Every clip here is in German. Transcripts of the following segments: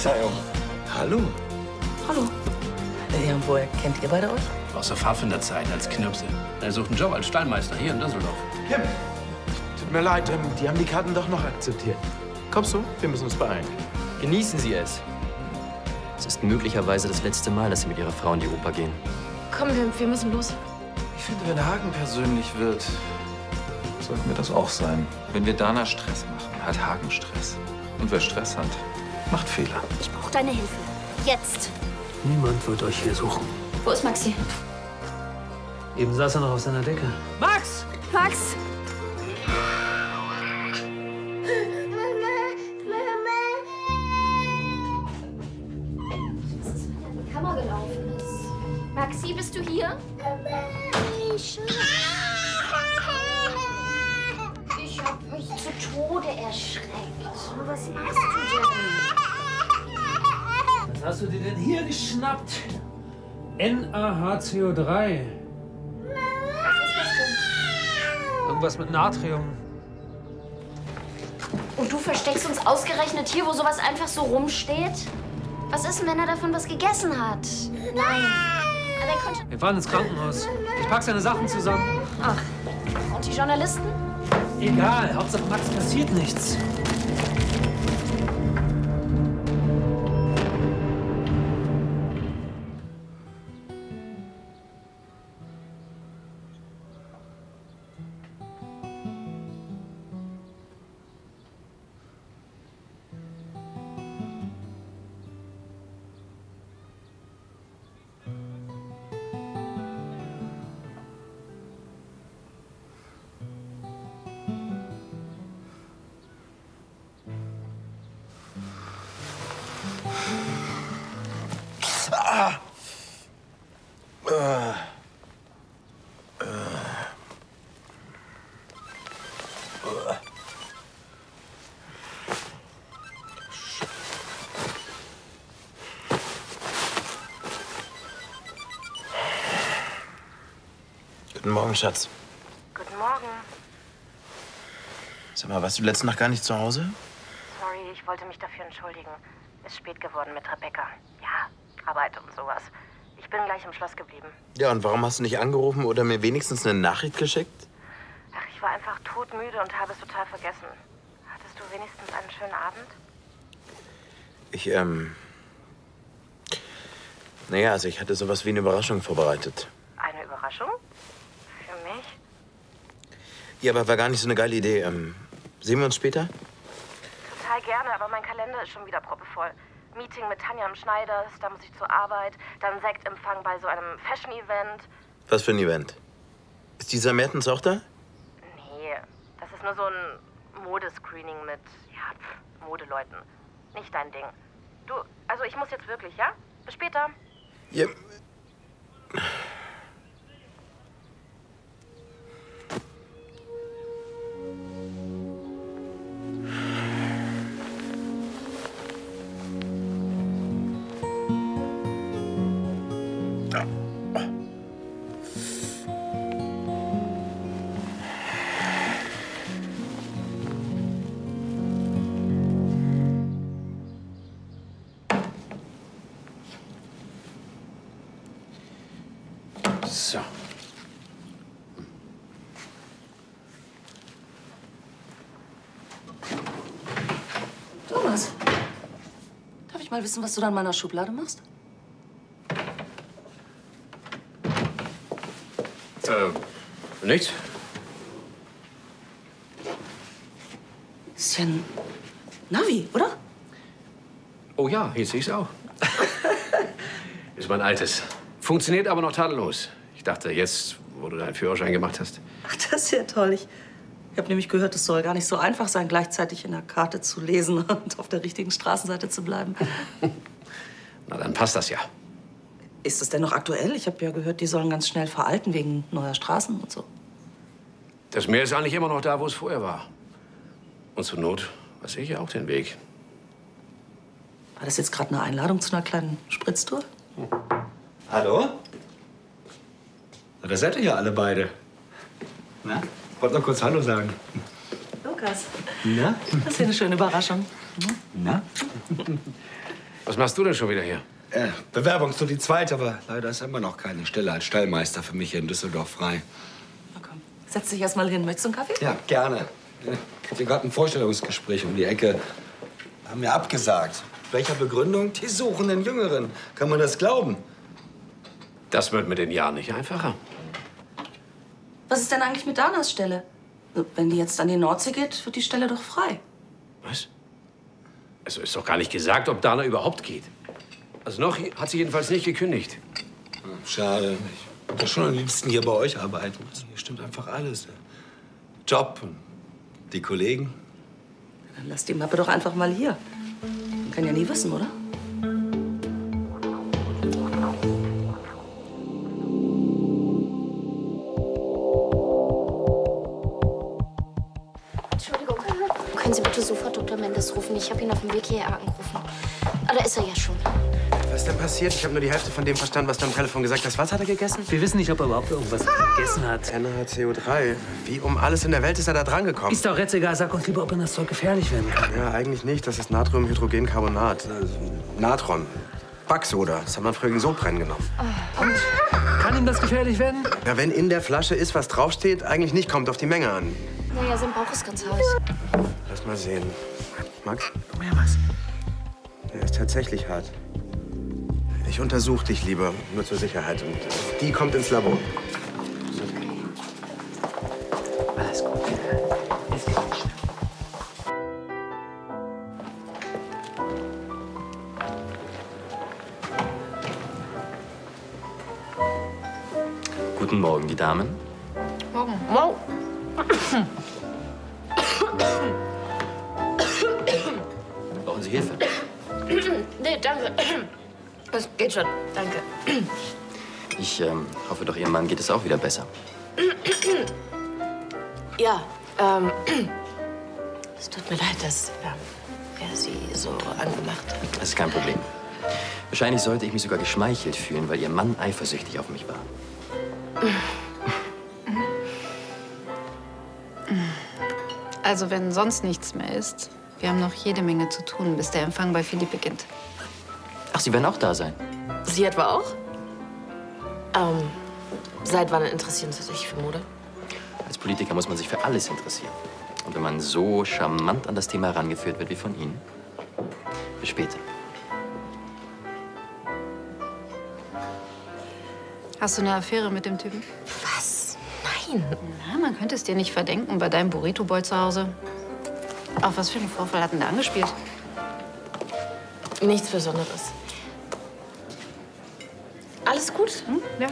Verzeihung. Hallo. Hallo. Ja, und woher kennt ihr beide euch? Aus der Pfadfinderzeit als Knirpse. Er sucht einen Job als Stallmeister hier in Düsseldorf. Kim, tut mir leid, die haben die Karten doch noch akzeptiert. Kommst du? Wir müssen uns beeilen. Genießen Sie es. Es ist möglicherweise das letzte Mal, dass Sie mit Ihrer Frau in die Oper gehen. Komm, wir müssen los. Ich finde, wenn Hagen persönlich wird, sollten wir das auch sein. Wenn wir Dana Stress machen, hat Hagen Stress. Und wer Stress hat, macht Fehler. Ich brauche deine Hilfe. Jetzt. Niemand wird euch hier suchen. Wo ist Maxi? Eben saß er noch auf seiner Decke. Max! Max! Was ist, wenn er in die Kammer gelaufen ist? Maxi, bist du hier? Ich hab mich zu Tode erschreckt. Was machst du denn? Was hast du dir denn hier geschnappt? NaHCO3. Irgendwas mit Natrium. Und du versteckst uns ausgerechnet hier, wo sowas einfach so rumsteht? Was ist denn, wenn er davon was gegessen hat? Nein. Aber er konnte... Wir fahren ins Krankenhaus. Ich pack seine Sachen zusammen. Ach. Und die Journalisten? Egal, Hauptsache Max passiert nichts. Guten Morgen, Schatz. Guten Morgen. Sag mal, warst du letzte Nacht gar nicht zu Hause? Sorry, ich wollte mich dafür entschuldigen. Ist spät geworden mit Rebecca. Ja, Arbeit und sowas. Ich bin gleich im Schloss geblieben. Ja, und warum hast du nicht angerufen oder mir wenigstens eine Nachricht geschickt? Ach, ich war einfach todmüde und habe es total vergessen. Hattest du wenigstens einen schönen Abend? Naja, also ich hatte sowas wie eine Überraschung vorbereitet. Eine Überraschung? Für mich? Ja, aber war gar nicht so eine geile Idee. Sehen wir uns später? Total gerne, aber mein Kalender ist schon wieder proppevoll. Meeting mit Tanja im Schneiders, da muss ich zur Arbeit. Dann Sektempfang bei so einem Fashion-Event. Was für ein Event? Ist dieser Mertens auch da? Nee, das ist nur so ein Modescreening mit, ja, Modeleuten. Nicht dein Ding. Du, also ich muss jetzt wirklich, ja? Bis später. Ja. So. Thomas, darf ich mal wissen, was du da in meiner Schublade machst? Nichts? Ist ja ein Navi, oder? Oh ja, hier sehe ich's auch. Ist mein altes. Funktioniert aber noch tadellos. Ich dachte, jetzt, wo du deinen Führerschein gemacht hast. Ach, das ist ja toll. Ich habe nämlich gehört, es soll gar nicht so einfach sein, gleichzeitig in der Karte zu lesen und auf der richtigen Straßenseite zu bleiben. Na, dann passt das ja. Ist es denn noch aktuell? Ich habe ja gehört, die sollen ganz schnell veralten wegen neuer Straßen und so. Das Meer ist eigentlich immer noch da, wo es vorher war. Und zur Not weiß ich ja auch den Weg. War das jetzt gerade eine Einladung zu einer kleinen Spritztour? Hallo? Na, da seid ihr ja alle beide. Na, wollt noch kurz Hallo sagen. Lukas, Na? das ist ja eine schöne Überraschung. Na? Was machst du denn schon wieder hier? Bewerbung ist nur die zweite, aber leider ist immer noch keine Stelle als Stallmeister für mich hier in Düsseldorf frei. Na komm, setz dich erst mal hin. Möchtest du einen Kaffee? Ja, gerne. Ich hatte gerade ein Vorstellungsgespräch um die Ecke. Haben mir abgesagt. Welcher Begründung? Die suchen den Jüngeren. Kann man das glauben? Das wird mit den Jahren nicht einfacher. Was ist denn eigentlich mit Danas Stelle? Wenn die jetzt an die Nordsee geht, wird die Stelle doch frei. Was? Also ist doch gar nicht gesagt, ob Dana überhaupt geht. Also noch hat sie jedenfalls nicht gekündigt. Schade. Ich würde schon am liebsten hier bei euch arbeiten. Also hier stimmt einfach alles. Job und die Kollegen. Dann lass die Mappe doch einfach mal hier. Man kann ja nie wissen, oder? Entschuldigung, können Sie bitte sofort Dr. Mendes rufen? Ich habe ihn auf dem Weg hierher angerufen. Ah, da ist er ja schon. Was ist denn passiert? Ich habe nur die Hälfte von dem verstanden, was du am Telefon gesagt hast. Was hat er gegessen? Wir wissen nicht, ob er überhaupt irgendwas gegessen hat. NaCO3. Wie um alles in der Welt ist er da dran gekommen? Ist doch jetzt egal. Sag uns lieber, ob ihm das Zeug gefährlich werden kann. Ja, eigentlich nicht. Das ist Natriumhydrogencarbonat. Natron. Backsoda. Das hat man früher gegen Sodbrennen genommen. Und? Kann ihm das gefährlich werden? Ja, wenn in der Flasche ist, was draufsteht, eigentlich nicht. Kommt auf die Menge an. Naja, sein Bauch ist ganz heiß. Lass mal sehen. Max? Komm her, Max. Der ist tatsächlich hart. Ich untersuche dich lieber, nur zur Sicherheit. Und die kommt ins Labor. Alles gut. Guten Morgen, die Damen. Morgen. Morgen. Brauchen Sie Hilfe? Nee, danke. Das geht schon, danke. Ich hoffe doch, Ihrem Mann geht es auch wieder besser. Ja, es tut mir leid, dass er Sie so angemacht hat. Das ist kein Problem. Wahrscheinlich sollte ich mich sogar geschmeichelt fühlen, weil Ihr Mann eifersüchtig auf mich war. Also, wenn sonst nichts mehr ist, wir haben noch jede Menge zu tun, bis der Empfang bei Philipp beginnt. Ach, Sie werden auch da sein? Sie etwa auch? Seit wann interessieren Sie sich für Mode? Als Politiker muss man sich für alles interessieren. Und wenn man so charmant an das Thema herangeführt wird wie von Ihnen, bis später. Hast du eine Affäre mit dem Typen? Was? Nein. Na, man könnte es dir nicht verdenken bei deinem Burrito-Boy zu Hause. Auf was für einen Vorfall hat denn der angespielt? Nichts Besonderes. Alles gut? Hm? Ja.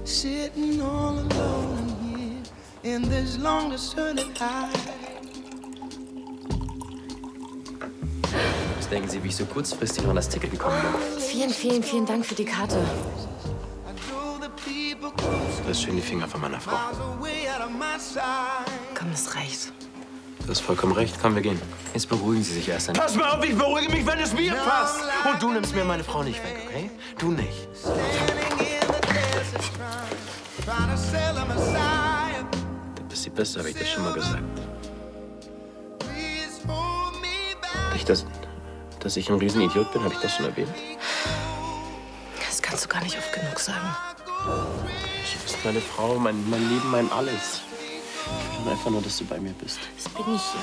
Sitting all alone here in this long deserted high. Was denken Sie, wie ich so kurzfristig noch an das Ticket gekommen bin? Vielen, vielen, vielen Dank für die Karte. Lass schön die Finger von meiner Frau. Komm, das reicht. Du hast vollkommen recht. Komm, wir gehen. Jetzt beruhigen Sie sich erst einmal. Pass mal auf, ich beruhige mich, wenn es mir passt. Und du nimmst mir meine Frau nicht weg, okay? Du nicht. Du bist die Beste, habe ich das schon mal gesagt. Nicht, dass ich ein Riesenidiot bin, habe ich das schon erwähnt? Das kannst du gar nicht oft genug sagen. Du bist meine Frau, mein Leben, mein Alles. Ich will einfach nur, dass du bei mir bist. Das bin ich ja.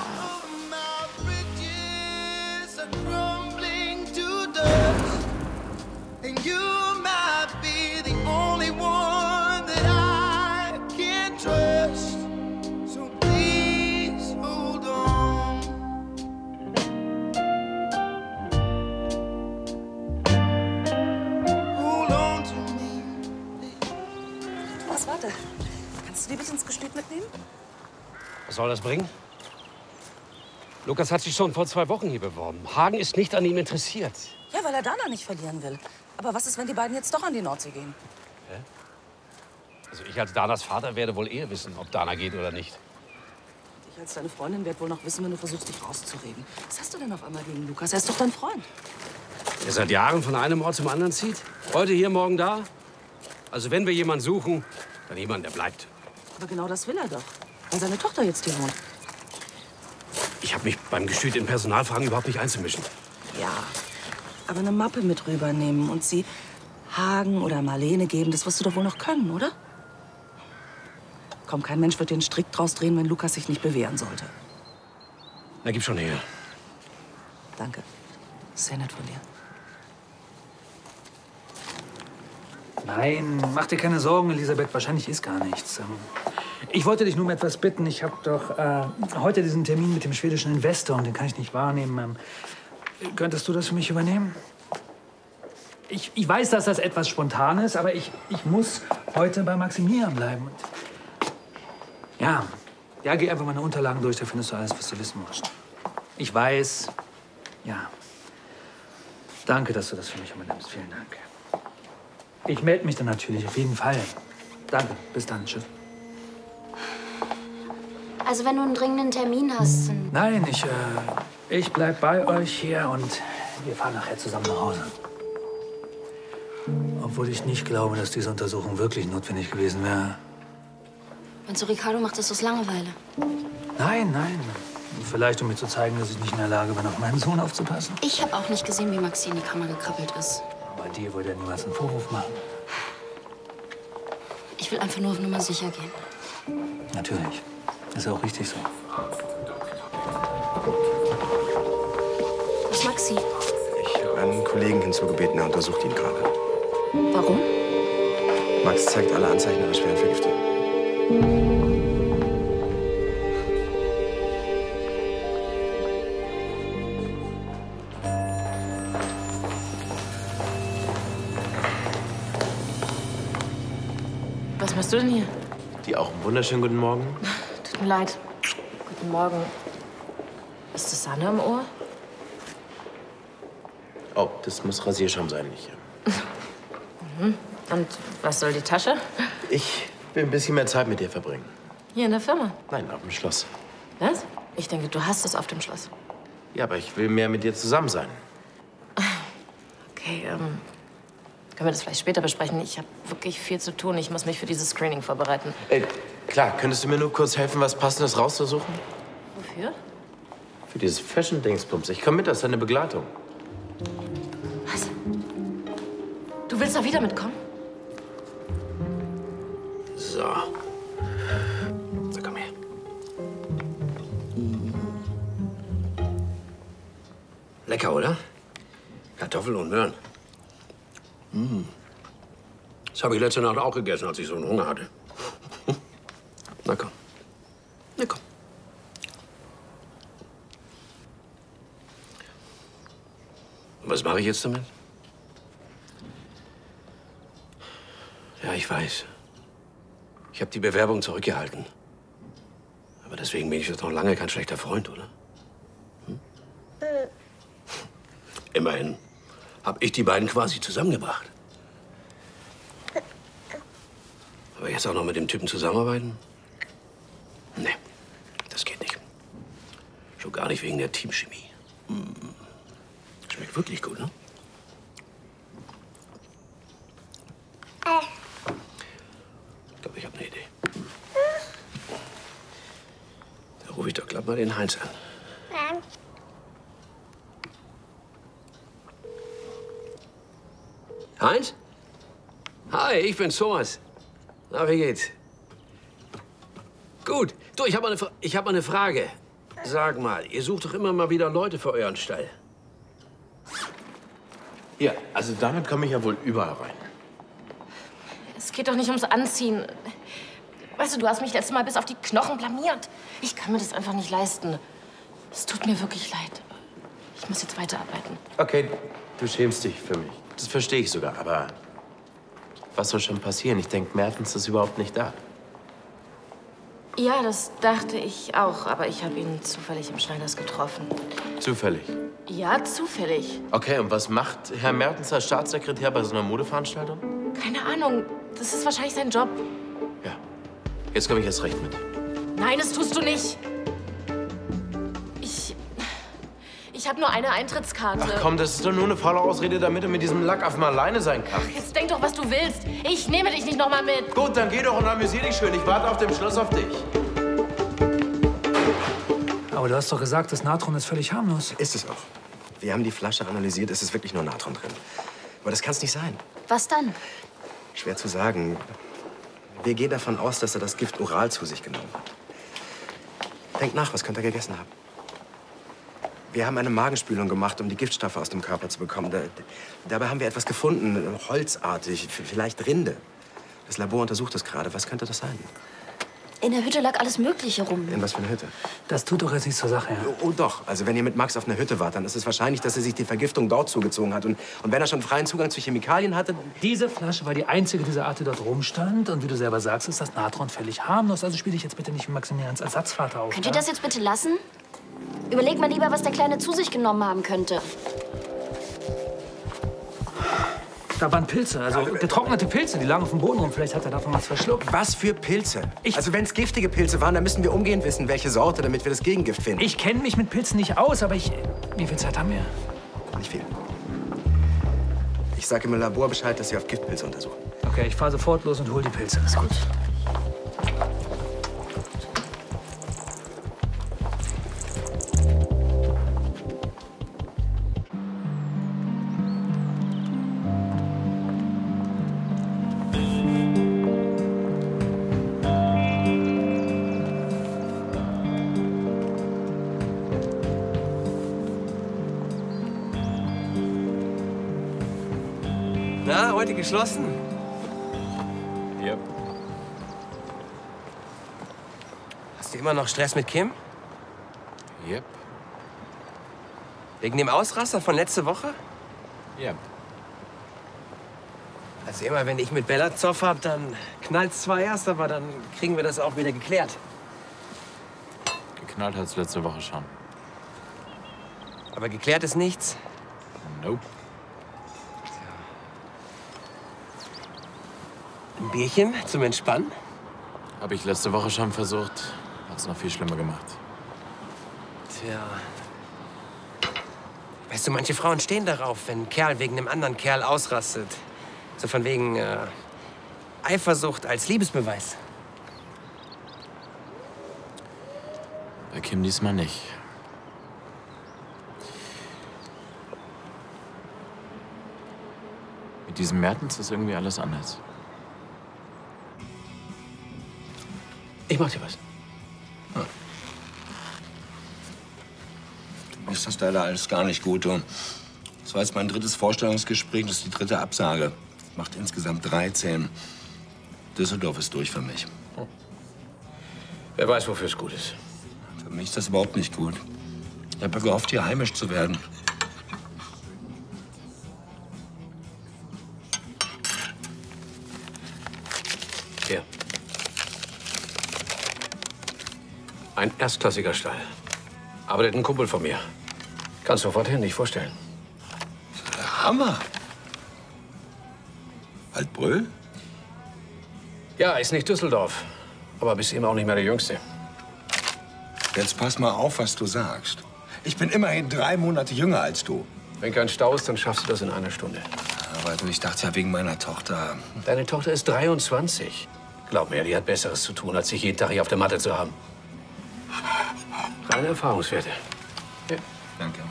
Warte. Kannst du die bitte ins Gestüt mitnehmen? Was soll das bringen? Lukas hat sich schon vor 2 Wochen hier beworben. Hagen ist nicht an ihm interessiert. Ja, weil er Dana nicht verlieren will. Aber was ist, wenn die beiden jetzt doch an die Nordsee gehen? Hä? Also ich als Danas Vater werde wohl eher wissen, ob Dana geht oder nicht. Ich als deine Freundin werde wohl noch wissen, wenn du versuchst, dich rauszureden. Was hast du denn auf einmal gegen Lukas? Er ist doch dein Freund. Der seit Jahren von einem Ort zum anderen zieht? Heute hier, morgen da? Also wenn wir jemanden suchen, dann jemand, der bleibt. Aber genau das will er doch, weil seine Tochter jetzt hier wohnt. Ich habe mich beim Gestüt in Personalfragen überhaupt nicht einzumischen. Ja, aber eine Mappe mit rübernehmen und sie Hagen oder Marlene geben, das wirst du doch wohl noch können, oder? Komm, kein Mensch wird den Strick draus drehen, wenn Lukas sich nicht bewähren sollte. Na, gib schon her. Danke. Sehr nett von dir. Nein, mach dir keine Sorgen, Elisabeth. Wahrscheinlich ist gar nichts. Ich wollte dich nur um etwas bitten. Ich habe doch heute diesen Termin mit dem schwedischen Investor und den kann ich nicht wahrnehmen. Könntest du das für mich übernehmen? Ich weiß, dass das etwas spontan ist, aber ich muss heute bei Maximilian bleiben. Ja, geh einfach meine Unterlagen durch, da findest du alles, was du wissen musst. Ich weiß, ja. Danke, dass du das für mich übernimmst. Vielen Dank. Ich melde mich dann natürlich, auf jeden Fall. Danke, bis dann, tschüss. Also wenn du einen dringenden Termin hast, dann... Nein, ich bleib bei euch hier und wir fahren nachher zusammen nach Hause. Obwohl ich nicht glaube, dass diese Untersuchung wirklich notwendig gewesen wäre. Und so Ricardo macht das aus Langeweile. Nein. Vielleicht, um mir zu zeigen, dass ich nicht in der Lage bin, auf meinen Sohn aufzupassen. Ich habe auch nicht gesehen, wie Maxi in die Kammer gekrabbelt ist. Bei dir wollte er niemals einen Vorwurf machen. Ich will einfach nur auf Nummer sicher gehen. Natürlich. Ist ja auch richtig so. Wo ist Maxi? Ich habe einen Kollegen hinzugebeten, der untersucht ihn gerade. Warum? Max zeigt alle Anzeichen einer schweren Vergiftung. Was machst du denn hier? Die auch einen wunderschönen guten Morgen. Tut mir leid. Guten Morgen. Ist das Sahne im Ohr? Oh, das muss Rasierschaum sein, nicht? Und was soll die Tasche? Ich will ein bisschen mehr Zeit mit dir verbringen. Hier in der Firma. Nein, auf dem Schloss. Was? Ich denke, du hast es auf dem Schloss. Ja, aber ich will mehr mit dir zusammen sein. Okay, können wir das vielleicht später besprechen? Ich habe wirklich viel zu tun. Ich muss mich für dieses Screening vorbereiten. Klar, könntest du mir nur kurz helfen, was Passendes rauszusuchen? Wofür? Für dieses Fashion-Dingsbums. Ich komme mit als deine Begleitung. Was? Du willst doch wieder mitkommen? So. So, komm her. Lecker, oder? Kartoffeln und Möhren. Das habe ich letzte Nacht auch gegessen, als ich so einen Hunger hatte. Na komm. Na komm. Und was mache ich jetzt damit? Ja, ich weiß. Ich habe die Bewerbung zurückgehalten. Aber deswegen bin ich jetzt noch lange kein schlechter Freund, oder? Immerhin habe ich die beiden quasi zusammengebracht. Aber jetzt auch noch mit dem Typen zusammenarbeiten? Nee, das geht nicht. Schon gar nicht wegen der Teamchemie. Schmeckt wirklich gut, ne? Ich glaube, ich habe eine Idee. Da rufe ich doch glatt mal den Heinz an. Heinz? Hi, ich bin Thomas. Na, wie geht's? Gut. Du, ich habe mal eine Frage. Sag mal, ihr sucht doch immer mal wieder Leute für euren Stall. Ja, also damit komme ich ja wohl überall rein. Es geht doch nicht ums Anziehen. Weißt du, du hast mich letztes Mal bis auf die Knochen blamiert. Ich kann mir das einfach nicht leisten. Es tut mir wirklich leid. Ich muss jetzt weiterarbeiten. Okay, du schämst dich für mich. Das verstehe ich sogar, aber was soll schon passieren? Ich denke, Mertens ist überhaupt nicht da. Ja, das dachte ich auch, aber ich habe ihn zufällig im Schneiders getroffen. Zufällig? Ja, zufällig. Okay, und was macht Herr Mertens als Staatssekretär bei so einer Modeveranstaltung? Keine Ahnung, das ist wahrscheinlich sein Job. Jetzt komme ich erst recht mit. Nein, das tust du nicht. Ich habe nur eine Eintrittskarte. Ach komm, das ist doch nur eine faule Ausrede, damit du mit diesem Lackaffen alleine sein kannst. Jetzt denk doch, was du willst. Ich nehme dich nicht noch mal mit. Gut, dann geh doch und amüsier dich schön. Ich warte auf dem Schloss auf dich. Aber du hast doch gesagt, das Natron ist völlig harmlos. Ist es auch. Wir haben die Flasche analysiert, es ist wirklich nur Natron drin. Aber das kann es nicht sein. Was dann? Schwer zu sagen. Wir gehen davon aus, dass er das Gift oral zu sich genommen hat. Denkt nach, was könnte er gegessen haben? Wir haben eine Magenspülung gemacht, um die Giftstoffe aus dem Körper zu bekommen. Dabei haben wir etwas gefunden, holzartig, vielleicht Rinde. Das Labor untersucht das gerade. Was könnte das sein? In der Hütte lag alles Mögliche rum. In was für eine Hütte? Das tut doch jetzt nichts zur Sache, ja. Oh doch. Also wenn ihr mit Max auf einer Hütte wart, dann ist es wahrscheinlich, dass er sich die Vergiftung dort zugezogen hat. Und wenn er schon freien Zugang zu Chemikalien hatte... Diese Flasche war die einzige dieser Art, die dort rumstand. Und wie du selber sagst, ist das Natron völlig harmlos. Also spiel dich jetzt bitte nicht mit Maximilians Ersatzvater auf. Könnt ihr das jetzt bitte lassen? Überleg mal lieber, was der Kleine zu sich genommen haben könnte. Da waren Pilze, also getrocknete Pilze, die lagen auf dem Boden rum. Vielleicht hat er davon was verschluckt. Was für Pilze? Also wenn es giftige Pilze waren, dann müssen wir umgehend wissen, welche Sorte, damit wir das Gegengift finden. Ich kenne mich mit Pilzen nicht aus, aber wie viel Zeit haben wir? Nicht viel. Ich sage im Labor Bescheid, dass sie auf Giftpilze untersuchen. Okay, ich fahre sofort los und hol die Pilze. Ist gut. Na, heute geschlossen? Yep. Hast du immer noch Stress mit Kim? Yep. Wegen dem Ausraster von letzte Woche? Yep. Also immer, wenn ich mit Bella Zoff hab, dann knallt's zwar erst, aber dann kriegen wir das auch wieder geklärt. Geknallt hat's letzte Woche schon. Aber geklärt ist nichts? Nope. Ein Bierchen zum Entspannen? Habe ich letzte Woche schon versucht. Hat's noch viel schlimmer gemacht. Tja. Weißt du, manche Frauen stehen darauf, wenn ein Kerl wegen einem anderen Kerl ausrastet. So von wegen Eifersucht als Liebesbeweis. Bei Kim diesmal nicht. Mit diesem Mertens ist irgendwie alles anders. Ich mach dir was. Mir ist das leider alles gar nicht gut. Du. Das war jetzt mein 3. Vorstellungsgespräch, das ist die 3. Absage. Macht insgesamt 13. Düsseldorf ist durch für mich. Wer weiß, wofür es gut ist. Für mich ist das überhaupt nicht gut. Ich habe gehofft, hier heimisch zu werden. Hier. Ein erstklassiger Stall. Arbeitet ein Kumpel von mir. Kannst sofort hin, nicht vorstellen. Hammer! Waldbröl? Ja, ist nicht Düsseldorf. Aber bist eben auch nicht mehr der Jüngste. Jetzt pass mal auf, was du sagst. Ich bin immerhin 3 Monate jünger als du. Wenn kein Stau ist, dann schaffst du das in einer Stunde. Aber du, ich dachte ja wegen meiner Tochter. Deine Tochter ist 23. Glaub mir, die hat Besseres zu tun, als sich jeden Tag hier auf der Matte zu haben. Reine Erfahrungswerte. Ja. Danke.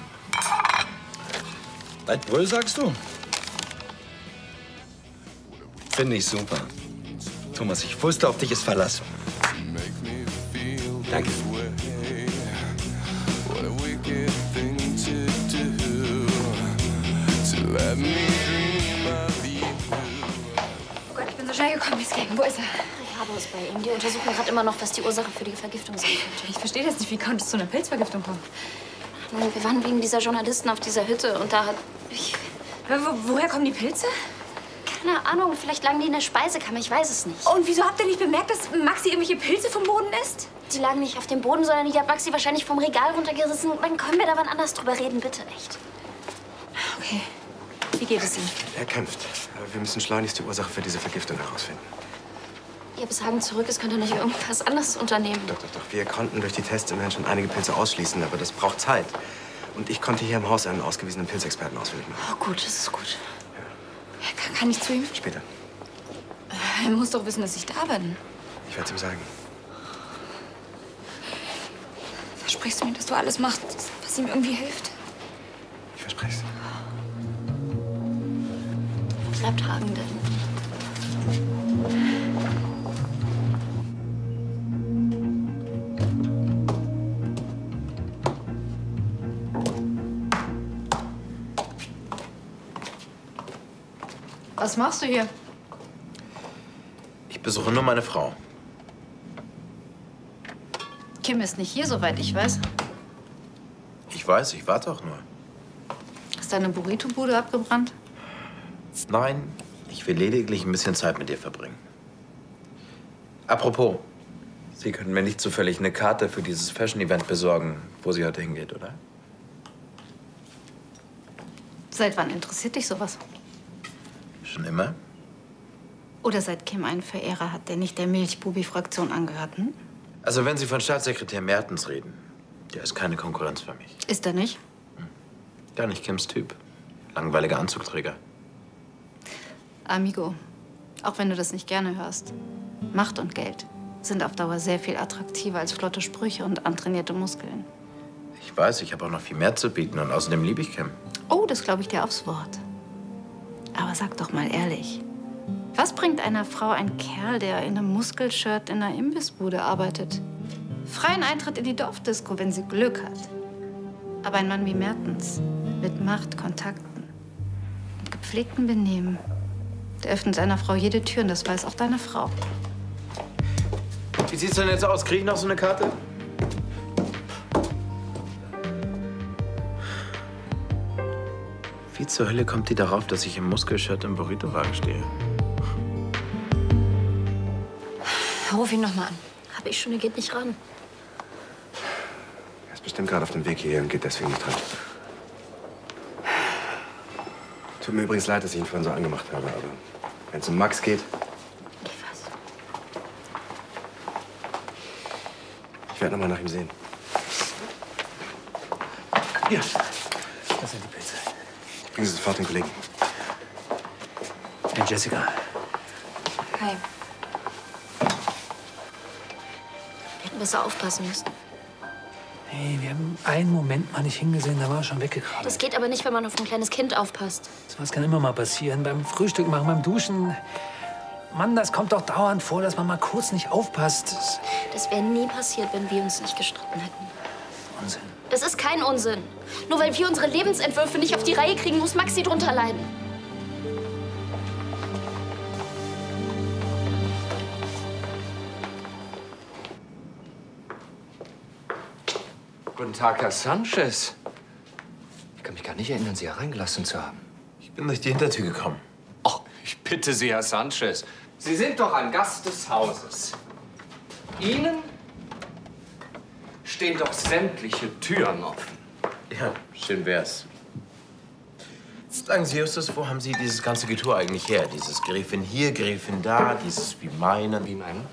Waldbröl, sagst du? Finde ich super. Thomas, ich wusste, auf dich ist Verlass. Danke. Oh Gott, ich bin so schnell gekommen, wie es ging. Wo ist er? Ricardo ist bei ihm. Die untersuchen gerade immer noch, was die Ursache für die Vergiftung sein könnte. Ich verstehe das nicht. Wie konnte es zu einer Pilzvergiftung kommen? Nun, wir waren wegen dieser Journalisten auf dieser Hütte und da hat... Woher kommen die Pilze? Keine Ahnung, vielleicht lagen die in der Speisekammer, ich weiß es nicht. Und wieso habt ihr nicht bemerkt, dass Maxi irgendwelche Pilze vom Boden isst? Die lagen nicht auf dem Boden, sondern die hat Maxi wahrscheinlich vom Regal runtergerissen. Dann können wir da wann anders drüber reden, bitte, echt. Okay. Wie geht es ihm? Er kämpft. Aber wir müssen schleunigst die Ursache für diese Vergiftung herausfinden. Ja, bis Hagen zurück ist, könnt ihr nicht irgendwas anderes unternehmen. Doch. Wir konnten durch die Tests immerhin schon einige Pilze ausschließen, aber das braucht Zeit. Und ich konnte hier im Haus einen ausgewiesenen Pilzexperten ausfindig machen. Oh, gut, das ist gut. Ja. Kann ich zu ihm? Später. Er muss doch wissen, dass ich da bin. Ich werde es ihm sagen. Versprichst du mir, dass du alles machst, was ihm irgendwie hilft? Ich verspreche es. Wo bleibt Hagen denn? Was machst du hier? Ich besuche nur meine Frau. Kim ist nicht hier, soweit ich weiß. Ich weiß, ich warte auch nur. Ist deine Burrito-Bude abgebrannt? Nein, ich will lediglich ein bisschen Zeit mit dir verbringen. Apropos, Sie können mir nicht zufällig eine Karte für dieses Fashion-Event besorgen, wo sie heute hingeht, oder? Seit wann interessiert dich sowas? Schon immer? Oder seit Kim einen Verehrer hat, der nicht der Milchbubi-Fraktion angehört, hm? Also wenn Sie von Staatssekretär Mertens reden, der ist keine Konkurrenz für mich. Ist er nicht? Gar nicht Kims Typ. Langweiliger Anzugträger. Amigo, auch wenn du das nicht gerne hörst, Macht und Geld sind auf Dauer sehr viel attraktiver als flotte Sprüche und antrainierte Muskeln. Ich weiß, ich habe auch noch viel mehr zu bieten und außerdem liebe ich Kim. Oh, das glaube ich dir aufs Wort. Aber sag doch mal ehrlich, was bringt einer Frau ein Kerl, der in einem Muskelshirt in einer Imbissbude arbeitet? Freien Eintritt in die Dorfdisco, wenn sie Glück hat. Aber ein Mann wie Mertens, mit Macht, Kontakten und gepflegtem Benehmen, der öffnet einer Frau jede Tür und das weiß auch deine Frau. Wie sieht's denn jetzt aus? Kriege ich noch so eine Karte? Wie zur Hölle kommt die darauf, dass ich im Muskelshirt im Burrito-Wagen stehe? Ruf ihn noch mal an. Hab ich schon, er geht nicht ran. Er ist bestimmt gerade auf dem Weg hierher und geht deswegen nicht dran. Tut mir übrigens leid, dass ich ihn vorhin so angemacht habe, aber wenn es um Max geht... Ich werde noch mal nach ihm sehen. Hier, das sind die Pilze. Bringen Sie sofort den Kollegen. Hey, Jessica. Hi. Wir hätten besser aufpassen müssen. Hey, wir haben einen Moment mal nicht hingesehen, da war er schon weggekrabbelt. Das geht aber nicht, wenn man auf ein kleines Kind aufpasst. Was kann immer mal passieren? Beim Frühstück machen, beim Duschen. Mann, das kommt doch dauernd vor, dass man mal kurz nicht aufpasst. Das wäre nie passiert, wenn wir uns nicht gestritten hätten. Unsinn. Das ist kein Unsinn. Nur weil wir unsere Lebensentwürfe nicht auf die Reihe kriegen, muss Maxi drunter leiden. Guten Tag, Herr Sanchez. Ich kann mich gar nicht erinnern, Sie hereingelassen zu haben. Ich bin durch die Hintertür gekommen. Ach, ich bitte Sie, Herr Sanchez. Sie sind doch ein Gast des Hauses. Ihnen stehen doch sämtliche Türen offen. Ja, schön wär's. Sagen Sie, Justus, wo haben Sie dieses ganze Getue eigentlich her? Dieses Gräfin hier, Gräfin da, dieses wie meinen. Wie meinen?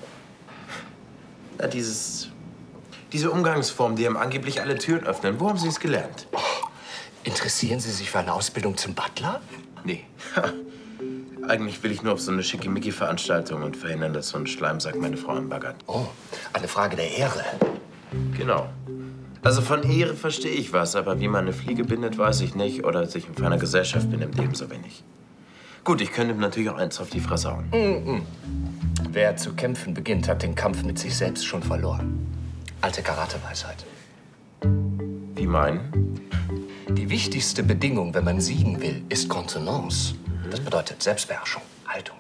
Na, diese Umgangsform, die haben angeblich alle Türen öffnen. Wo haben Sie es gelernt? Oh, interessieren Sie sich für eine Ausbildung zum Butler? Nee. Eigentlich will ich nur auf so eine Schickimicki-Veranstaltung und verhindern, dass so ein Schleimsack meine Frau anbaggert. Oh, eine Frage der Ehre. Genau. Also von Ehre verstehe ich was, aber wie man eine Fliege bindet, weiß ich nicht. Oder sich in feiner Gesellschaft benimmt, ebenso wenig. Gut, ich könnte ihm natürlich auch eins auf die Fresse hauen. Wer zu kämpfen beginnt, hat den Kampf mit sich selbst schon verloren. Alte Karateweisheit. Wie meinen? Die wichtigste Bedingung, wenn man siegen will, ist Kontenance. Das bedeutet Selbstbeherrschung, Haltung.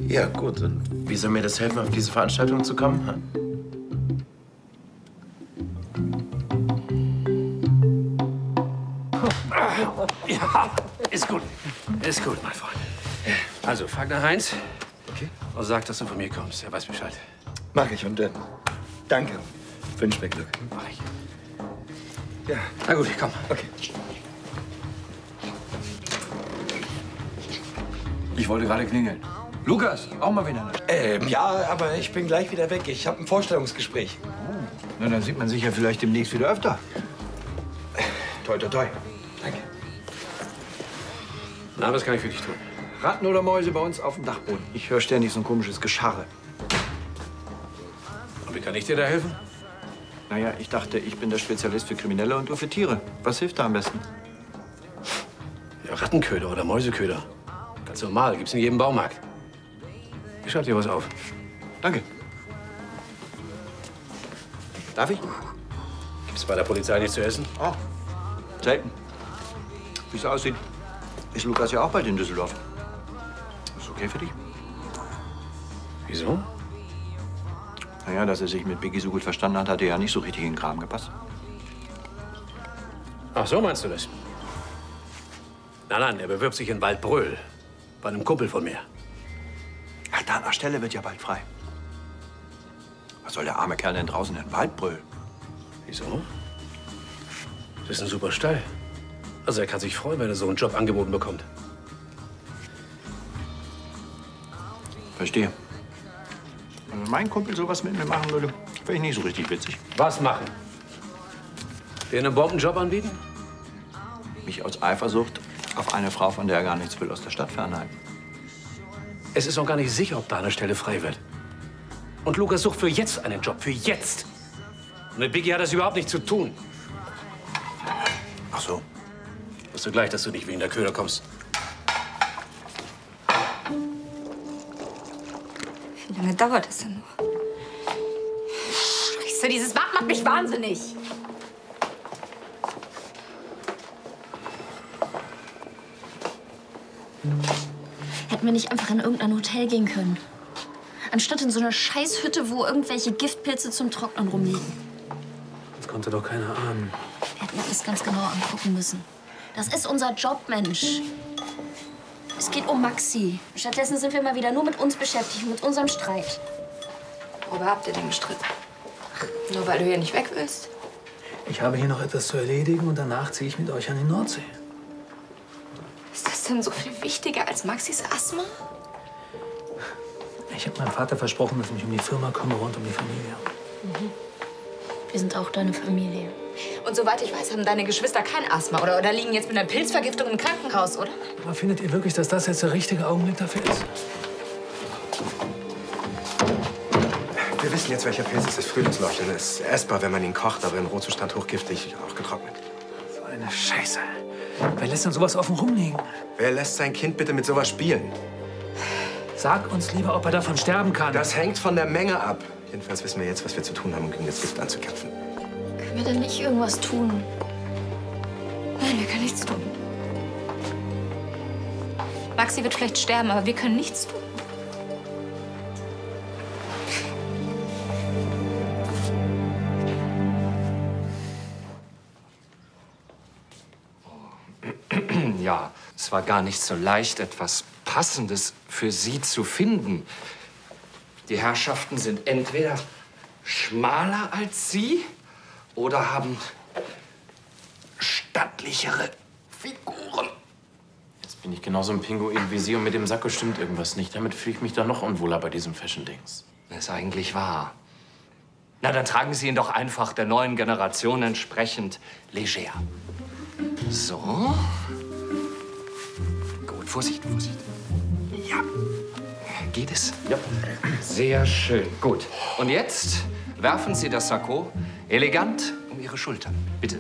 Ja, gut. Und wie soll mir das helfen, auf diese Veranstaltung zu kommen? Hm? Ja, ist gut. Ist gut, mein Freund. Also, frag nach Heinz. Okay. Und sag, dass du von mir kommst. Er weiß Bescheid. Mach ich und danke. Wünsch mir Glück. Mach ich. Ja. Na gut, komm. Okay. Ich wollte gerade klingeln. Lukas, auch mal wieder. Ja, aber ich bin gleich wieder weg. Ich habe ein Vorstellungsgespräch. Na, dann sieht man sich ja vielleicht demnächst wieder öfter. Toi, toi, toi. Danke. Na, was kann ich für dich tun? Ratten oder Mäuse bei uns auf dem Dachboden. Ich höre ständig so ein komisches Gescharre. Und wie kann ich dir da helfen? Naja, ich dachte, ich bin der Spezialist für Kriminelle und du für Tiere. Was hilft da am besten? Ja, Rattenköder oder Mäuseköder. Ganz normal, gibt's in jedem Baumarkt. Ich schreib dir was auf. Danke. Darf ich? Gibt's bei der Polizei nichts zu essen? Oh, selten. Wie es aussieht, ist Lukas ja auch bald in Düsseldorf. Ist okay für dich? Wieso? Naja, dass er sich mit Biggie so gut verstanden hat, hat er ja nicht so richtig in den Kram gepasst. Ach, so meinst du das? Nein, er bewirbt sich in Waldbröl. Bei einem Kumpel von mir. Ach, da an der Stelle wird ja bald frei. Was soll der arme Kerl denn draußen in Waldbröl? Wieso? Das ist ein super Stall. Also er kann sich freuen, wenn er so einen Job angeboten bekommt. Verstehe. Wenn mein Kumpel sowas mit mir machen würde, wäre ich nicht so richtig witzig. Was machen? Dir einen Bombenjob anbieten? Mich aus Eifersucht auf eine Frau, von der er gar nichts will, aus der Stadt fernhalten. Es ist noch gar nicht sicher, ob da eine Stelle frei wird. Und Lukas sucht für jetzt einen Job, für jetzt. Und mit Biggie hat das überhaupt nichts zu tun. Ach so. Wirst du gleich, dass du nicht wegen der Köder kommst. Wie lange dauert das denn noch? Scheiße, dieses Warten macht mich wahnsinnig. Hätten wir nicht einfach in irgendein Hotel gehen können? Anstatt in so einer Scheißhütte, wo irgendwelche Giftpilze zum Trocknen rumliegen. Das konnte doch keiner ahnen. Wir hätten alles ganz genau angucken müssen. Das ist unser Job, Mensch. Es geht um Maxi. Stattdessen sind wir mal wieder nur mit uns beschäftigt, mit unserem Streit. Worüber habt ihr denn gestritten? Nur weil du hier nicht weg willst? Ich habe hier noch etwas zu erledigen und danach ziehe ich mit euch an die Nordsee. Ist das denn so viel wichtiger als Maxis Asthma? Ich habe meinem Vater versprochen, dass ich mich um die Firma kümmere und um die Familie. Mhm. Wir sind auch deine Familie. Und soweit ich weiß, haben deine Geschwister kein Asthma oder liegen jetzt mit einer Pilzvergiftung im Krankenhaus, oder? Aber findet ihr wirklich, dass das jetzt der richtige Augenblick dafür ist? Wir wissen jetzt, welcher Pilz es ist. Frühlingsleuchte. Das ist essbar, wenn man ihn kocht, aber im Rohzustand hochgiftig, auch getrocknet. So eine Scheiße. Wer lässt denn sowas offen rumliegen? Wer lässt sein Kind bitte mit sowas spielen? Sag uns lieber, ob er davon sterben kann. Das hängt von der Menge ab. Jedenfalls wissen wir jetzt, was wir zu tun haben, um gegen das Gift anzukämpfen. Können wir denn nicht irgendwas tun? Nein, wir können nichts tun. Maxi wird vielleicht sterben, aber wir können nichts tun. Ja, es war gar nicht so leicht, etwas Passendes für Sie zu finden. Die Herrschaften sind entweder schmaler als Sie oder haben stattlichere Figuren. Jetzt bin ich genauso ein Pinguin wie Sie und mit dem Sakko stimmt irgendwas nicht. Damit fühle ich mich dann noch unwohler bei diesem Fashion-Dings. Das ist eigentlich wahr. Na, dann tragen Sie ihn doch einfach der neuen Generation entsprechend leger. So. Gut, Vorsicht, Vorsicht. Ja. Geht es? Ja. Sehr schön. Gut. Und jetzt werfen Sie das Sakko elegant um Ihre Schultern. Bitte.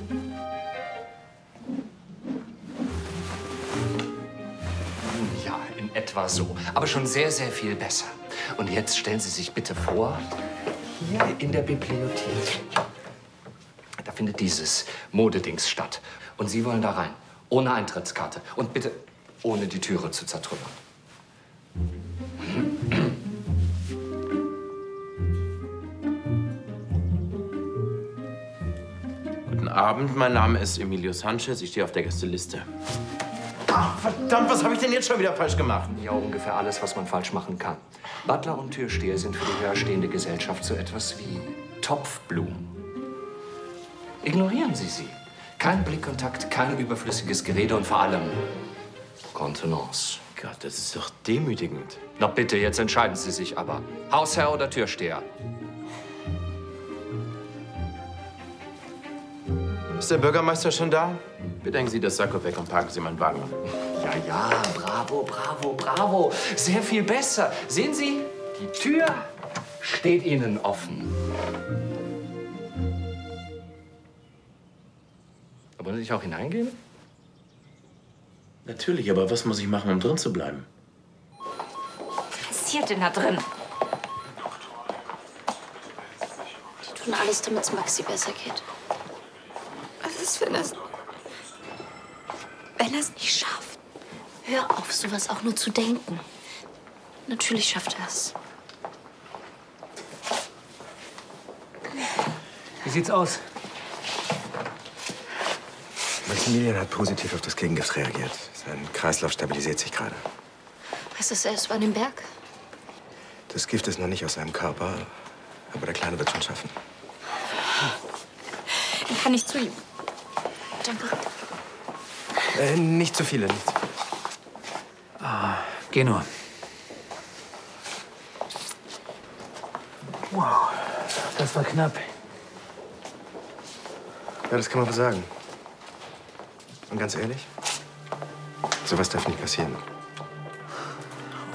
Ja, in etwa so. Aber schon sehr, sehr viel besser. Und jetzt stellen Sie sich bitte vor, hier in der Bibliothek. Da findet dieses Modedings statt. Und Sie wollen da rein. Ohne Eintrittskarte. Und bitte ohne die Türe zu zertrümmern. Guten Abend, mein Name ist Emilio Sanchez. Ich stehe auf der Gästeliste. Ach, verdammt, was habe ich denn jetzt schon wieder falsch gemacht? Ja, ungefähr alles, was man falsch machen kann. Butler und Türsteher sind für die höherstehende Gesellschaft so etwas wie Topfblumen. Ignorieren Sie sie. Kein Blickkontakt, kein überflüssiges Gerede und vor allem Kontenance. Gott, das ist doch demütigend. Na bitte, jetzt entscheiden Sie sich aber. Hausherr oder Türsteher? Ist der Bürgermeister schon da? Bitte hängen Sie das Sakko weg und parken Sie meinen Wagen ab. Ja, bravo, bravo, bravo. Sehr viel besser. Sehen Sie, die Tür steht Ihnen offen. Wollen Sie sich auch hineingehen? Natürlich, aber was muss ich machen, um drin zu bleiben? Was passiert denn da drin? Die tun alles, damit es Maxi besser geht. Was ist, wenn er es nicht schafft? Hör auf, sowas auch nur zu denken. Natürlich schafft er es. Wie sieht's aus? Maximilian hat positiv auf das Gegengift reagiert. Sein Kreislauf stabilisiert sich gerade. Heißt das, er ist über den Berg? Das Gift ist noch nicht aus seinem Körper, aber der Kleine wird schon schaffen. Ich kann nicht zu ihm. Danke. Nicht zu viele, nicht zu viele. Geh nur. Wow, das war knapp. Ja, das kann man wohl sagen. Und ganz ehrlich, sowas darf nicht passieren.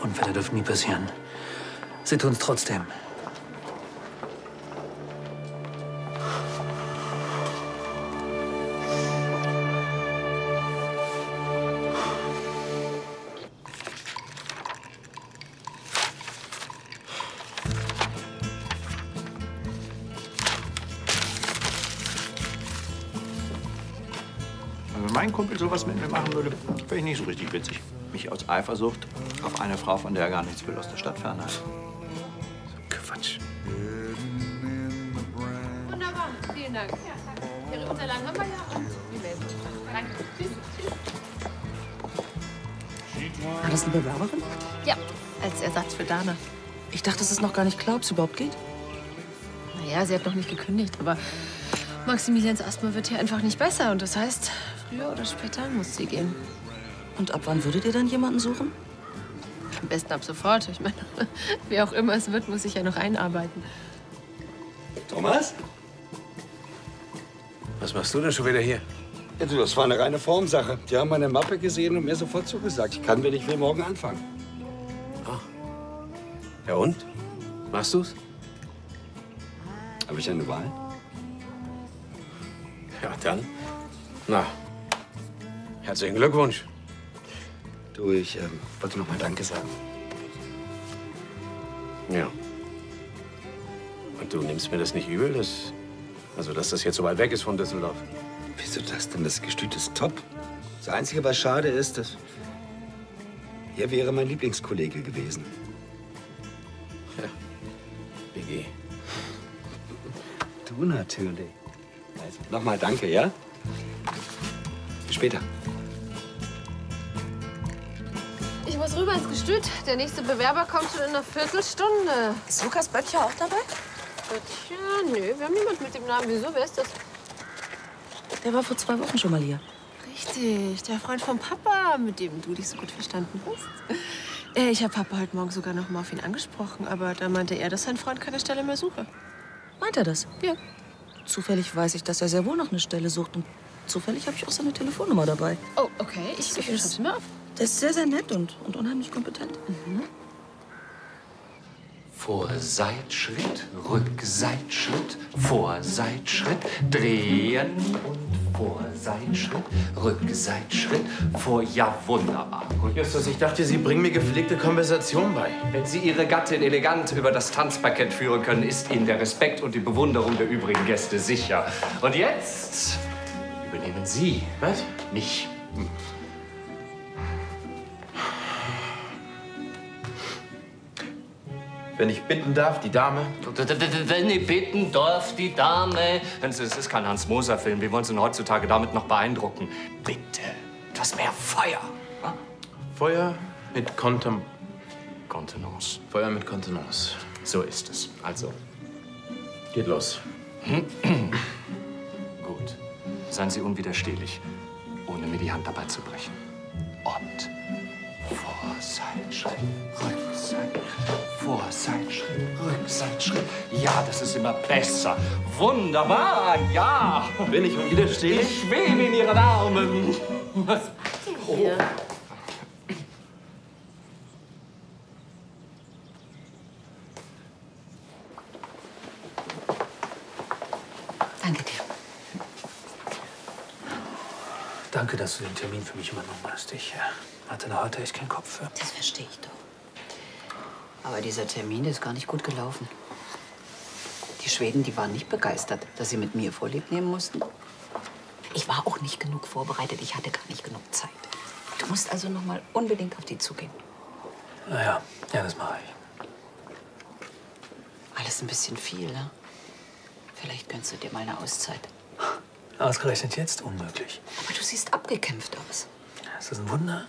Unfälle dürfen nie passieren. Sie tun's trotzdem. Wenn mein Kumpel sowas mit mir machen würde, wäre ich nicht so richtig witzig. Mich aus Eifersucht auf eine Frau, von der er gar nichts will, aus der Stadt fernhalten. Quatsch. Wunderbar, vielen Dank. Ja, danke. Ihre Unterlagen haben wir ja und wir melden uns. Danke. Tschüss. War das eine Bewerberin? Ja, als Ersatz für Dana. Ich dachte, es ist noch gar nicht klar, ob es überhaupt geht. Naja, sie hat noch nicht gekündigt, aber Maximilians Asthma wird hier einfach nicht besser. Und das heißt, früher oder später muss sie gehen. Und ab wann würdet ihr dann jemanden suchen? Am besten ab sofort. Ich meine, wie auch immer es wird, muss ich ja noch einarbeiten. Thomas? Was machst du denn schon wieder hier? Ja, du, das war eine reine Formsache. Die haben meine Mappe gesehen und mir sofort zugesagt. Ich kann, wenn ich will, morgen anfangen. Ja und? Machst du's? Habe ich eine Wahl? Ja, dann. Na, herzlichen Glückwunsch. Du, ich wollte noch mal Danke sagen. Ja. Und du nimmst mir das nicht übel, dass das jetzt so weit weg ist von Düsseldorf? Wieso das denn? Das Gestüt ist top. Das Einzige, was schade ist, dass er wäre mein Lieblingskollege gewesen. Ja. BG. Du natürlich. Also, nochmal Danke, ja? Bis später. Ich muss rüber ins Gestüt. Der nächste Bewerber kommt schon in einer Viertelstunde. Ist Lukas Böttcher auch dabei? Böttcher? Nö, wir haben niemanden mit dem Namen. Wieso? Wer ist das? Der war vor 2 Wochen schon mal hier. Richtig, der Freund vom Papa, mit dem du dich so gut verstanden hast. Ich habe Papa heute Morgen sogar noch mal auf ihn angesprochen, aber da meinte er, dass sein Freund keine Stelle mehr suche. Meint er das? Ja. Zufällig weiß ich, dass er sehr wohl noch eine Stelle sucht. Und zufällig habe ich auch seine Telefonnummer dabei. Oh, okay. Ich schreibe sie mir auf. Der ist sehr, sehr nett und unheimlich kompetent. Mhm. Vorseitschritt, Rückseitschritt, Vorseitschritt, drehen und Vorseitschritt, Rückseitschritt, vor. Ja, wunderbar. Gut. Justus, ich dachte, Sie bringen mir gepflegte Konversation bei. Wenn Sie Ihre Gattin elegant über das Tanzparkett führen können, ist Ihnen der Respekt und die Bewunderung der übrigen Gäste sicher. Und jetzt übernehmen Sie Was? mich. Wenn ich bitten darf, die Dame. Wenn ich bitten darf, die Dame. Es ist kein Hans-Moser-Film. Wie wollen Sie denn heutzutage damit noch beeindrucken? Bitte, etwas mehr Feuer. Feuer mit Kontenance. Feuer mit Kontenance. So ist es. Also. Geht los. Gut. Seien Sie unwiderstehlich, ohne mir die Hand dabei zu brechen. Und vor Vorseitschritt, Rückseitschritt, Vorseitschritt, Rückseitschritt. Ja, das ist immer besser. Wunderbar, ja. Bin ich unwiderstehlich? Ich schwebe in Ihren Armen. Was? Hier. Danke dir. Danke, dass du den Termin für mich übernommen hast. Ich hatte da heute echt keinen Kopf für. Das verstehe ich doch. Aber dieser Termin ist gar nicht gut gelaufen. Die Schweden, die waren nicht begeistert, dass sie mit mir Vorlieb nehmen mussten. Ich war auch nicht genug vorbereitet. Ich hatte gar nicht genug Zeit. Du musst also noch mal unbedingt auf die zugehen. Ja, das mache ich. Alles ein bisschen viel, ne? Vielleicht gönnst du dir mal eine Auszeit. Ausgerechnet jetzt unmöglich. Aber du siehst abgekämpft aus. Es ist ein Wunder.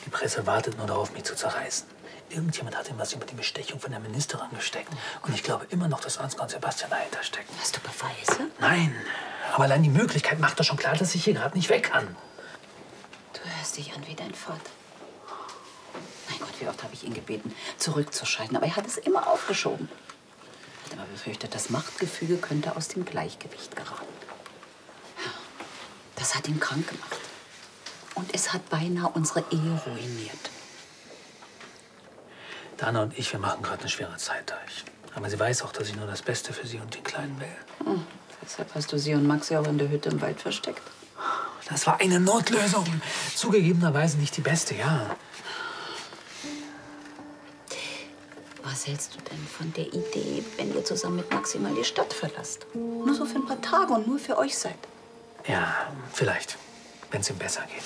Die Presse wartet nur darauf, mich zu zerreißen. Irgendjemand hat ihm was über die Bestechung von der Ministerin gesteckt. Und ich glaube immer noch, dass Ansgar und Sebastian dahinter stecken. Hast du Beweise? Nein. Aber allein die Möglichkeit macht doch schon klar, dass ich hier gerade nicht weg kann. Du hörst dich an wie dein Vater. Mein Gott, wie oft habe ich ihn gebeten, zurückzuschalten. Aber er hat es immer aufgeschoben. Er hat immer befürchtet, das Machtgefüge könnte aus dem Gleichgewicht geraten. Das hat ihn krank gemacht. Und es hat beinahe unsere Ehe ruiniert. Dana und ich, wir machen gerade eine schwere Zeit durch. Aber sie weiß auch, dass ich nur das Beste für sie und den Kleinen will. Deshalb hast du sie und Maxi auch in der Hütte im Wald versteckt. Das war eine Notlösung. Zugegebenerweise nicht die beste, ja. Was hältst du denn von der Idee, wenn ihr zusammen mit Maxi mal die Stadt verlasst? Nur so für ein paar Tage und nur für euch seid. Ja, vielleicht, wenn es ihm besser geht.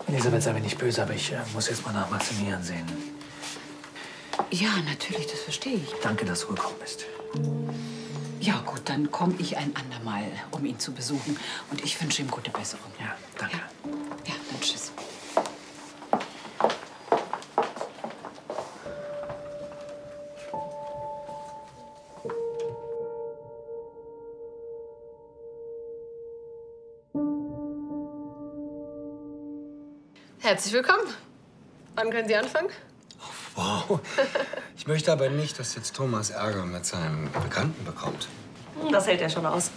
Elisabeth, sei mir nicht böse, aber ich muss jetzt mal nach Maximilian sehen. Ja, natürlich, das verstehe ich. Danke, dass du gekommen bist. Ja, gut, dann komme ich ein andermal, um ihn zu besuchen. Und ich wünsche ihm gute Besserung. Ja, danke. Ja, dann tschüss. Herzlich willkommen. Wann können Sie anfangen? Wow. Ich möchte aber nicht, dass jetzt Thomas Ärger mit seinem Bekannten bekommt. Das hält er schon aus.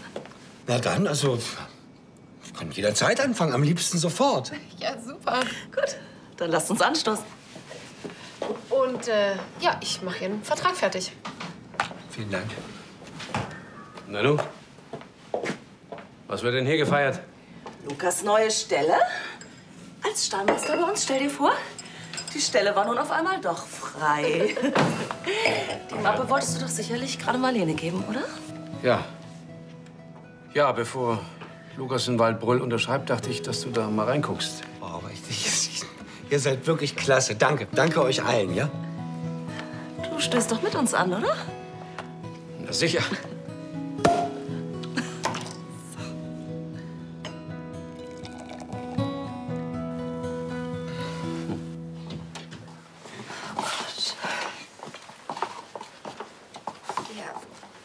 Na dann, also, wir können jederzeit anfangen, am liebsten sofort. Ja, super. Gut, dann lasst uns anstoßen. Und ja, ich mache Ihren Vertrag fertig. Vielen Dank. Na nun, was wird denn hier gefeiert? Lukas neue Stelle als Stallmeister bei uns, stell dir vor. Die Stelle war nun auf einmal doch frei. Die Mappe wolltest du doch sicherlich gerade Marlene geben, oder? Ja. Ja, bevor Lukas in Waldbrüll unterschreibt, dachte ich, dass du da mal reinguckst. Wow, richtig. Ihr seid wirklich klasse. Danke. Danke euch allen, ja? Du stößt doch mit uns an, oder? Na sicher.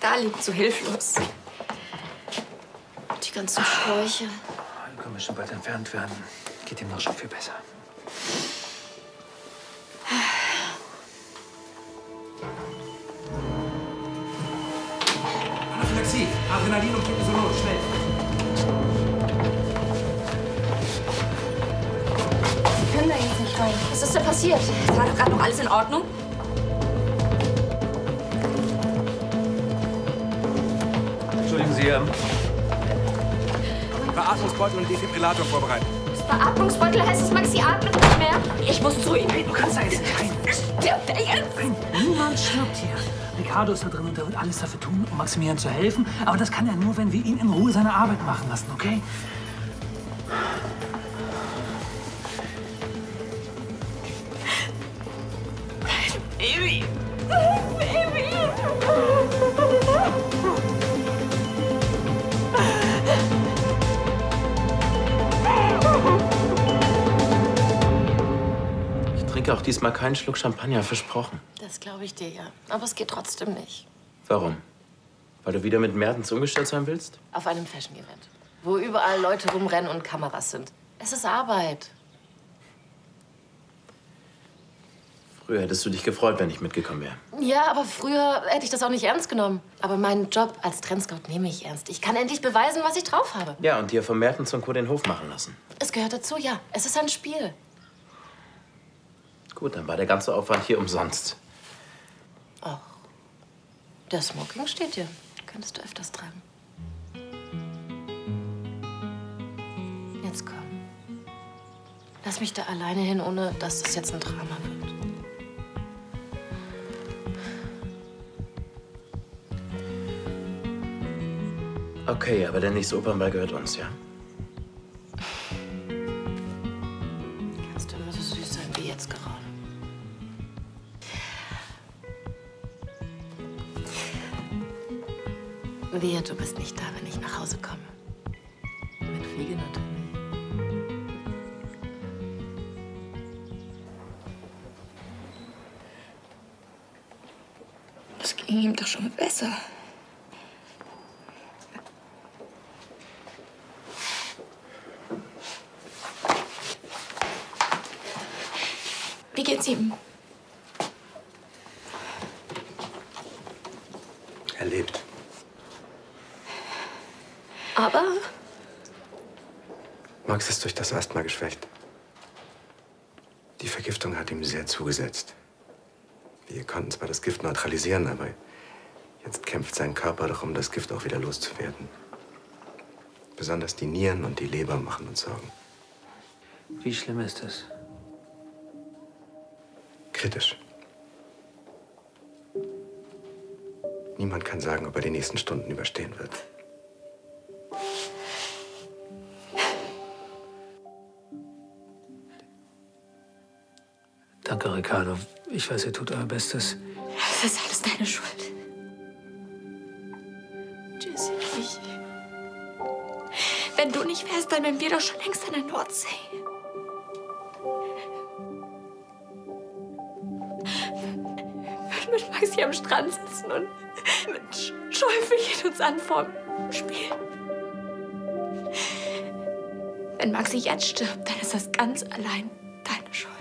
Da liegt so hilflos. Die ganzen Schläuche. Dann können wir schon bald entfernt werden. Geht ihm noch schon viel besser. Anaphylaxie, Adrenalin und Cortisol, schnell. Sie können da jetzt nicht rein. Was ist denn passiert? War doch gerade noch alles in Ordnung? Entschuldigen Sie, Beatmungsbeutel und Defibrillator vorbereiten. Das Beatmungsbeutel heißt, dass Maxi atmet nicht mehr. Ich muss zu ihm. Nein, du kannst da jetzt nicht rein. Stirbt er jetzt? Nein, niemand stirbt hier. Ricardo ist da drin und er wird alles dafür tun, um Maximilian zu helfen. Aber das kann er nur, wenn wir ihn in Ruhe seine Arbeit machen lassen, okay? Baby. Baby. Ich trinke auch diesmal keinen Schluck Champagner, versprochen. Das glaube ich dir ja. Aber es geht trotzdem nicht. Warum? Weil du wieder mit Mertens umgestellt sein willst? Auf einem Fashion-Event, wo überall Leute rumrennen und Kameras sind. Es ist Arbeit. Früher hättest du dich gefreut, wenn ich mitgekommen wäre. Ja, aber früher hätte ich das auch nicht ernst genommen. Aber meinen Job als Trendscout nehme ich ernst. Ich kann endlich beweisen, was ich drauf habe. Ja, und dir von Mertens und Co. den Hof machen lassen. Es gehört dazu, ja. Es ist ein Spiel. Gut, dann war der ganze Aufwand hier umsonst. Ach, der Smoking steht dir. Könntest du öfters tragen. Jetzt komm. Lass mich da alleine hin, ohne dass das jetzt ein Drama wird. Okay, aber der nächste Opernball gehört uns, ja? Kannst du immer so süß sein wie jetzt gerade. Wehe, du bist nicht da, wenn ich nach Hause komme. Mit Fliege natürlich. Das ging ihm doch schon besser. Wie geht's ihm? Er lebt. Aber Max ist durch das Asthma geschwächt. Die Vergiftung hat ihm sehr zugesetzt. Wir konnten zwar das Gift neutralisieren, aber jetzt kämpft sein Körper darum, das Gift auch wieder loszuwerden. Besonders die Nieren und die Leber machen uns Sorgen. Wie schlimm ist es? Kritisch. Niemand kann sagen, ob er die nächsten Stunden überstehen wird. Danke, Ricardo. Ich weiß, ihr tut euer Bestes. das ist alles deine Schuld. Jesse, wenn du nicht wärst, dann wären wir doch schon längst an der Nordsee. Mit Maxi am Strand sitzen und mit Schäufelchen uns an vorm Spiel. Wenn Maxi jetzt stirbt, dann ist das ganz allein deine Schuld.